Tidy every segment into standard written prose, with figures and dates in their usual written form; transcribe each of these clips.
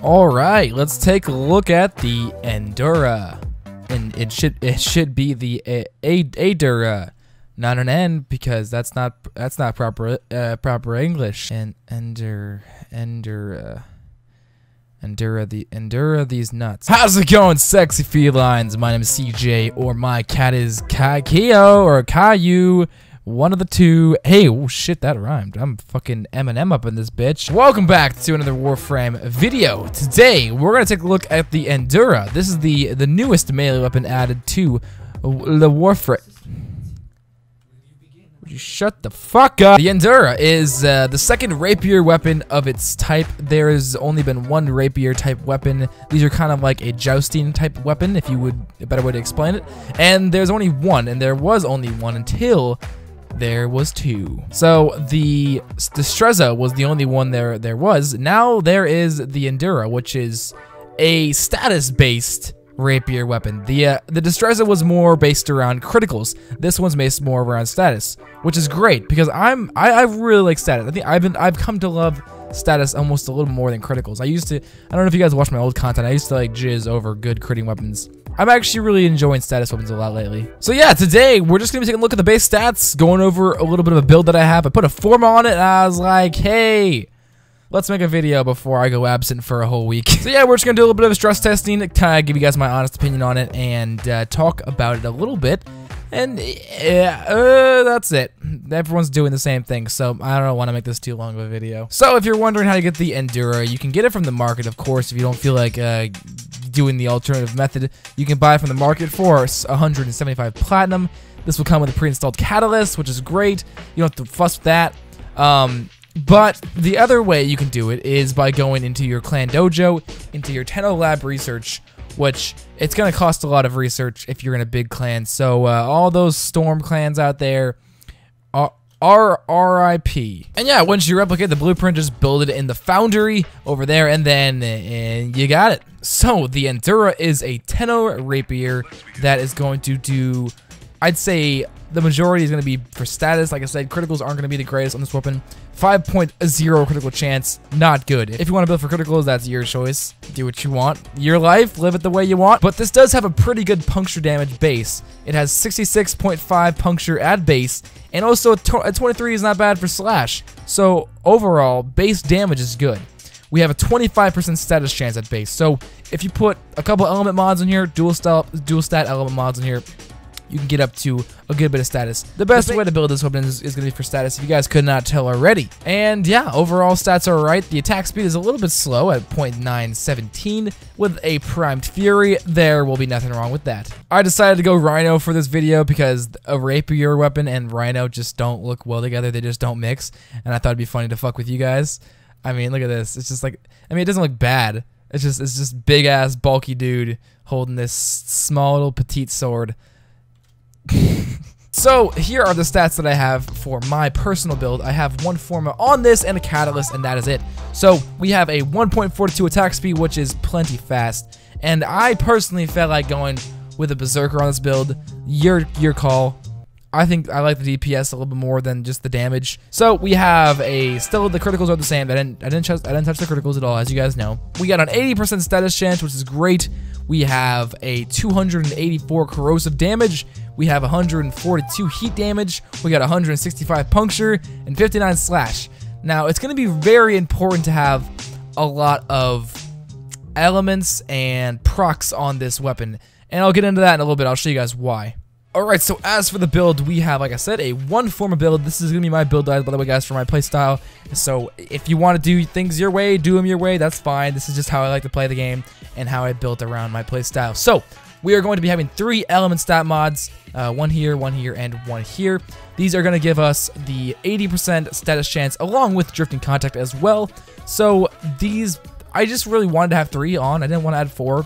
Alright, let's take a look at the Endura. And it should be the Adura, not an N, because that's not proper English. And Endura these nuts. How's it going, sexy felines? My name is CJ, or my cat is Kyo or Caillou. One of the two. Hey, oh shit, that rhymed. I'm fucking Eminem up in this bitch. Welcome back to another Warframe video. Today, we're gonna take a look at the Endura. This is the newest melee weapon added to the Warframe. Would you shut the fuck up? The Endura is the second rapier weapon of its type. There has only been one rapier type weapon. These are kind of like a jousting type weapon, if you would, a better way to explain it. And there's only one, and there was only one until there was two. So the Streza was the only one there was. Now there is the Endura, which is a status-based rapier weapon. The Destreza was more based around criticals. This one's based more around status, which is great because I really like status. I think I've come to love status almost a little more than criticals. I don't know if you guys watch my old content. I used to like jizz over good critting weapons. I'm actually really enjoying status weapons a lot lately. So yeah, today we're just gonna be taking a look at the base stats, going over a little bit of a build that I have. I put a form on it and I was like, hey, let's make a video before I go absent for a whole week. So yeah, we're just gonna do a little bit of stress testing, kind of give you guys my honest opinion on it, and talk about it a little bit. And that's it. Everyone's doing the same thing, so I don't want to make this too long of a video. So if you're wondering how to get the Endura, you can get it from the market, of course. If you don't feel like doing the alternative method, you can buy it from the market for 175 platinum. This will come with a pre-installed catalyst, which is great. You don't have to fuss with that. But the other way you can do it is by going into your clan dojo, into your Tenno lab research, which it's going to cost a lot of research if you're in a big clan. So all those storm clans out there, RIP. And yeah, once you replicate the blueprint, just build it in the foundry over there, and then you got it. So the Endura is a Tenno rapier that is going to do, I'd say the majority is going to be for status. Like I said, criticals aren't going to be the greatest on this weapon. 5.0 critical chance, not good. If you want to build for criticals, that's your choice. Do what you want. Your life, live it the way you want. But this does have a pretty good puncture damage base. It has 66.5 puncture at base, and also a 23 is not bad for slash. So overall, base damage is good. We have a 25% status chance at base. So if you put a couple element mods in here, dual stat element mods in here, you can get up to a good bit of status. The best way to build this weapon is going to be for status, if you guys could not tell already. And yeah, overall stats are alright. The attack speed is a little bit slow at 0.917 with a primed fury. There will be nothing wrong with that. I decided to go Rhino for this video because a rapier weapon and Rhino just don't look well together. They just don't mix. And I thought it'd be funny to fuck with you guys. I mean, look at this. It's just like, I mean, it doesn't look bad. It's just big ass bulky dude holding this small little petite sword. So here are the stats that I have for my personal build. I have one forma on this and a catalyst, and that is it. So we have a 1.42 attack speed, which is plenty fast. And I personally felt like going with a berserker on this build. Your call. I think I like the DPS a little bit more than just the damage. So we have still the criticals are the same. I didn't touch the criticals at all, as you guys know. We got an 80% status chance, which is great. We have a 284 corrosive damage. We have 142 heat damage. We got 165 puncture and 59 slash. Now it's going to be very important to have a lot of elements and procs on this weapon, and I'll get into that in a little bit. I'll show you guys why. Alright, so as for the build, we have, like I said, a one forma build. This is going to be my build guide, by the way, guys, for my playstyle. So if you want to do things your way, do them your way, that's fine. This is just how I like to play the game and how I built around my playstyle. So we are going to be having 3 element stat mods, one here, and one here. These are going to give us the 80% status chance along with drifting contact as well. So these, I just really wanted to have 3 on. I didn't want to add 4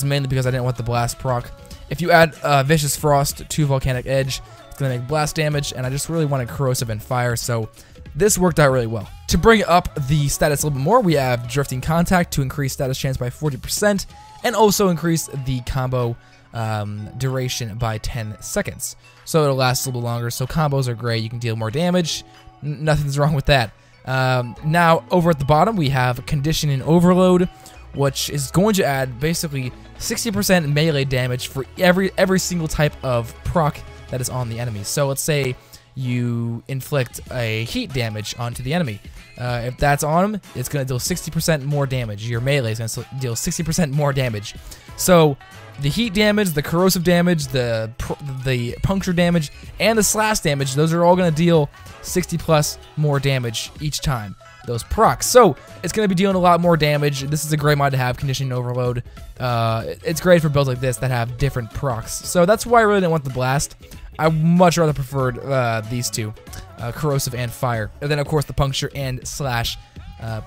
mainly because I didn't want the blast proc. If you add Vicious Frost to Volcanic Edge, it's going to make blast damage, and I just really wanted Corrosive and Fire, so this worked out really well. To bring up the status a little bit more, we have Drifting Contact to increase status chance by 40%, and also increase the combo duration by 10 seconds. So it'll last a little longer. So combos are great. You can deal more damage. Nothing's wrong with that. Now, over at the bottom, we have Condition and Overload, which is going to add basically 60% melee damage for every single type of proc that is on the enemy. So let's say you inflict a heat damage onto the enemy. If that's on him, it's going to deal 60% more damage. Your melee is going to deal 60% more damage. So the heat damage, the corrosive damage, the puncture damage, and the slash damage, those are all going to deal 60 plus more damage each time, those procs. So it's going to be dealing a lot more damage. This is a great mod to have, Condition Overload. It's great for builds like this that have different procs. So that's why I really didn't want the Blast. I much rather preferred these two, corrosive and fire. And then of course the puncture and slash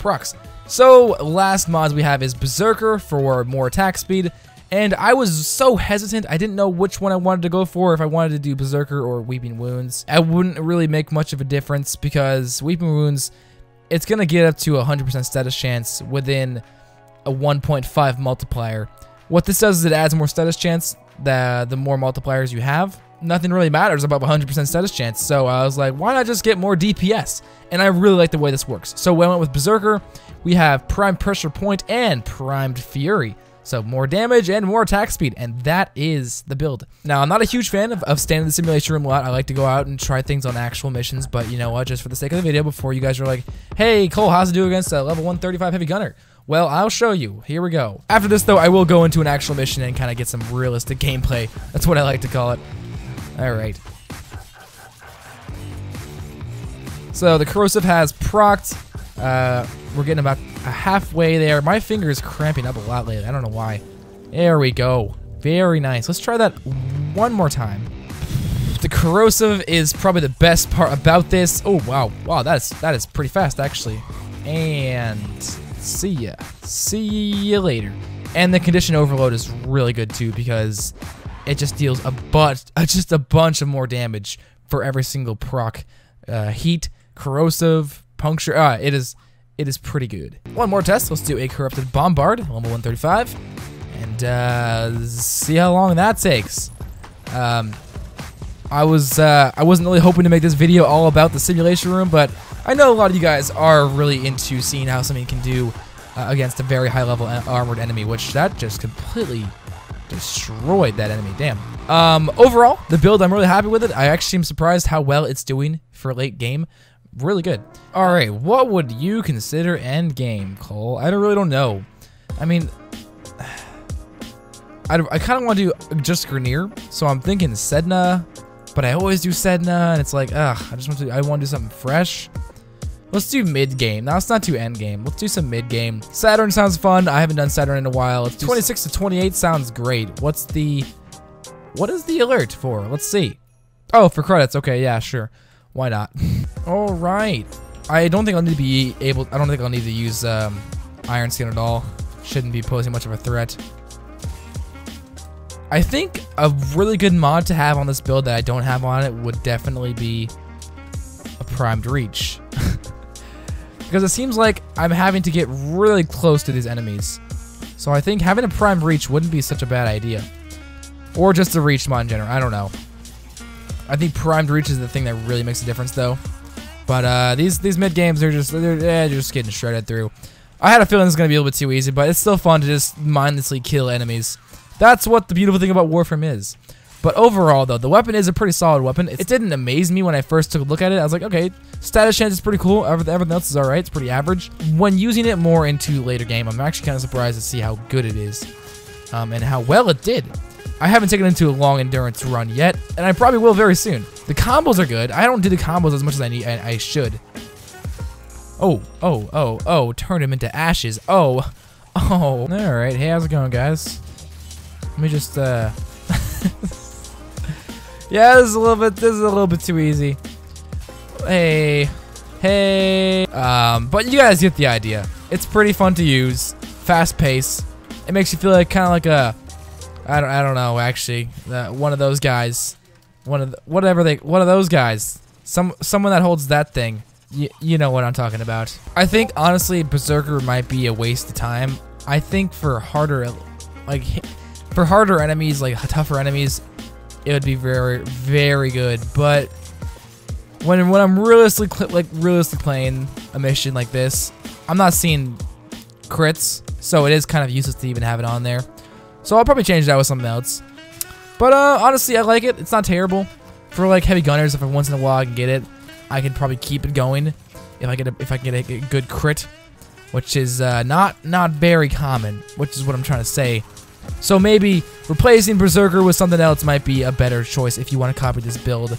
procs. So last mods we have is Berserker for more attack speed. And I was so hesitant, I didn't know which one I wanted to go for, if I wanted to do Berserker or Weeping Wounds. I wouldn't really make much of a difference because Weeping Wounds, it's going to get up to 100% status chance within a 1.5 multiplier. What this does is it adds more status chance the more multipliers you have. Nothing really matters above 100% status chance, so I was like, why not just get more DPS? And I really like the way this works. So when I went with Berserker, we have Prime Pressure Point and Primed Fury. So more damage and more attack speed, and that is the build. Now, I'm not a huge fan of staying in the simulation room a lot. I like to go out and try things on actual missions, but you know what, just for the sake of the video, before you guys are like, hey, Cole, how's it do against a level 135 heavy gunner? Well, I'll show you. Here we go. After this, though, I will go into an actual mission and kind of get some realistic gameplay. That's what I like to call it. All right. So the corrosive has procced. We're getting about halfway there. My finger is cramping up a lot lately. I don't know why. There we go. Very nice. Let's try that one more time. The corrosive is probably the best part about this. Oh wow, wow, that is pretty fast actually. And see ya. See you later. And the Condition Overload is really good too because it just deals just a bunch of more damage for every single proc. Heat, corrosive, puncture. It is pretty good. One more test. Let's do a Corrupted Bombard, level 135, and see how long that takes. I wasn't really hoping to make this video all about the simulation room, but I know a lot of you guys are really into seeing how something can do against a very high level armored enemy, which that just completely destroyed that enemy. Damn. Overall, the build, I'm really happy with it. I actually am surprised how well it's doing for late game. Really good. Alright, what would you consider end game, Cole? I really don't know. I mean, I kind of want to do just Grineer, so I'm thinking Sedna, but I always do Sedna, and it's like, ugh, I want to do something fresh. Let's do mid game. Now, it's not too end game. Let's do some mid game. Saturn sounds fun. I haven't done Saturn in a while. Let's do 26 to 28 sounds great. What is the alert for? Let's see. Oh, for credits. Okay, yeah, sure. Why not? All right. I don't think I'll need to use Iron Skin at all. Shouldn't be posing much of a threat. I think a really good mod to have on this build that I don't have on it would definitely be a Primed Reach. Because it seems like I'm having to get really close to these enemies. So I think having a Primed Reach wouldn't be such a bad idea. Or just a Reach mod in general. I don't know. I think Primed Reach is the thing that really makes a difference, though. But these mid games, they're just getting shredded through. I had a feeling this was gonna be a little bit too easy, but it's still fun to just mindlessly kill enemies. That's what the beautiful thing about Warframe is. But overall, though, the weapon is a pretty solid weapon. It didn't amaze me when I first took a look at it. I was like, okay, status chance is pretty cool. Everything else is all right. It's pretty average. When using it more into later game, I'm actually kind of surprised to see how good it is, and how well it did. I haven't taken it into a long endurance run yet, and I probably will very soon. The combos are good. I don't do the combos as much as I should. Oh, turn him into ashes. Oh. All right. Hey, how's it going, guys? Let me just, yeah, this is a little bit too easy. Hey. But you guys get the idea. It's pretty fun to use. Fast pace. It makes you feel like kind of like a, I don't know, actually. One of those guys. One of those guys. Someone that holds that thing. You know what I'm talking about. I think, honestly, Berserker might be a waste of time. I think for harder, like, For harder enemies, like tougher enemies, it would be very, very good. But when I'm realistically playing a mission like this, I'm not seeing crits, so it is kind of useless to even have it on there. So I'll probably change that with something else. But honestly, I like it. It's not terrible. For like heavy gunners, if once in a while I can get it, I can probably keep it going if I can get a good crit, which is not very common, which is what I'm trying to say. So maybe replacing Berserker with something else might be a better choice if you want to copy this build.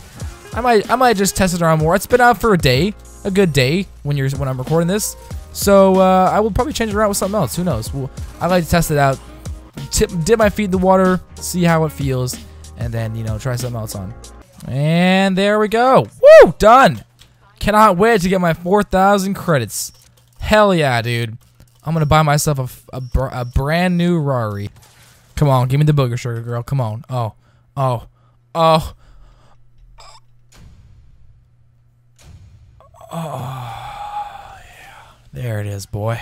I might just test it around more. It's been out for a good day when I'm recording this. So I will probably change it around with something else. Who knows? I like to test it out, dip my feet in the water, see how it feels, and then try something else on. And there we go. Woo! Done. Cannot wait to get my 4,000 credits. Hell yeah, dude. I'm gonna buy myself a brand new Rari. Come on, give me the booger sugar, girl. Come on. Oh. Oh, yeah. There it is, boy.